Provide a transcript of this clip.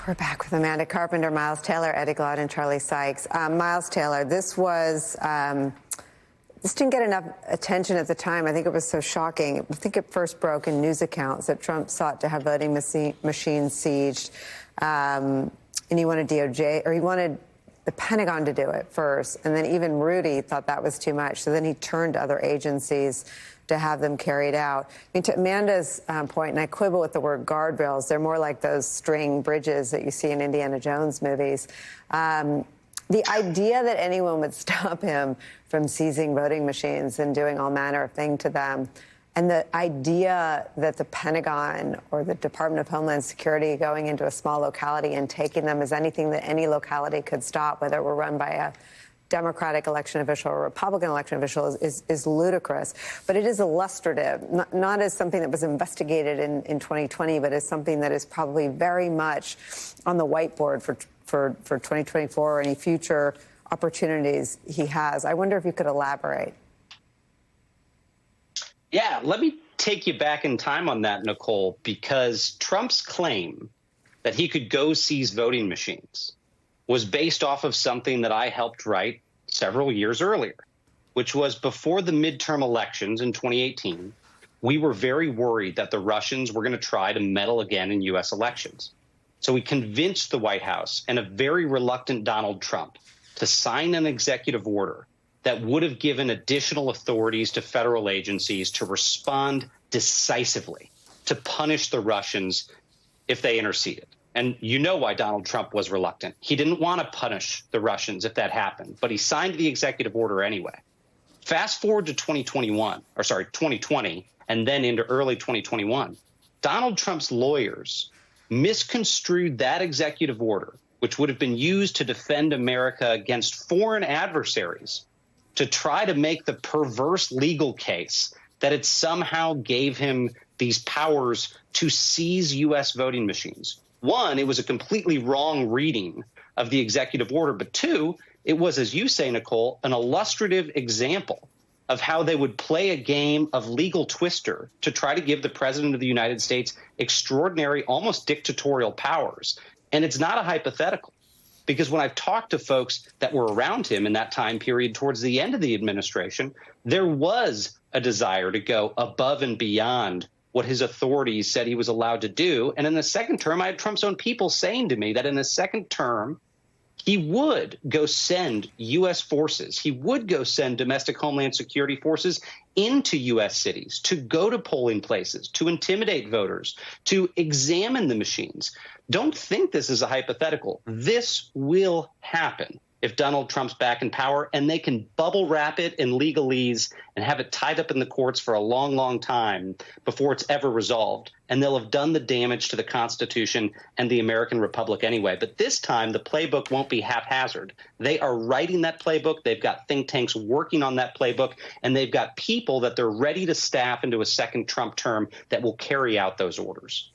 We're back with Amanda Carpenter, Miles Taylor, Eddie Glaude, and Charlie Sykes. Miles Taylor, this didn't get enough attention at the time. I think it was so shocking. I think it first broke in news accounts that Trump sought to have voting machines sieged, and he wanted DOJ, or he wanted the Pentagon to do it first, and then even Rudy thought that was too much. So then he turned to other agencies to have them carried out. I mean, to Amanda's point, and I quibble with the word guardrails, they're more like those string bridges that you see in Indiana Jones movies. The idea that anyone would stop him from seizing voting machines and doing all manner of things to them, and the idea that the Pentagon or the Department of Homeland Security going into a small locality and taking them as anything that any locality could stop, whether it were run by a Democratic election official or Republican election official, is ludicrous. But it is illustrative, not as something that was investigated in 2020, but as something that is probably very much on the whiteboard for 2024 or any future opportunities he has. I wonder if you could elaborate. Yeah, let me take you back in time on that, Nicole, because Trump's claim that he could go seize voting machines was based off of something that I helped write several years earlier, which was before the midterm elections in 2018, we were very worried that the Russians were going to try to meddle again in U.S. elections. So we convinced the White House and a very reluctant Donald Trump to sign an executive order that would have given additional authorities to federal agencies to respond decisively to punish the Russians if they interceded. And you know why Donald Trump was reluctant. He didn't want to punish the Russians if that happened, but he signed the executive order anyway. Fast forward to 2020, and then into early 2021. Donald Trump's lawyers misconstrued that executive order, which would have been used to defend America against foreign adversaries, to try to make the perverse legal case that it somehow gave him these powers to seize U.S. voting machines. One, it was a completely wrong reading of the executive order. But two, it was, as you say, Nicole, an illustrative example of how they would play a game of legal twister to try to give the president of the United States extraordinary, almost dictatorial powers. And it's not a hypothetical, because when I've talked to folks that were around him in that time period towards the end of the administration, there was a desire to go above and beyond what his authorities said he was allowed to do. And in the second term, I had Trump's own people saying to me that in the second term, he would go send U.S. forces. He would go send domestic homeland security forces into U.S. cities to go to polling places, to intimidate voters, to examine the machines. Don't think this is a hypothetical. This will happen if Donald Trump's back in power, and they can bubble wrap it in legalese and have it tied up in the courts for a long, long time before it's ever resolved. And they'll have done the damage to the Constitution and the American Republic anyway. But this time, the playbook won't be haphazard. They are writing that playbook. They've got think tanks working on that playbook, and they've got people that they're ready to staff into a second Trump term that will carry out those orders.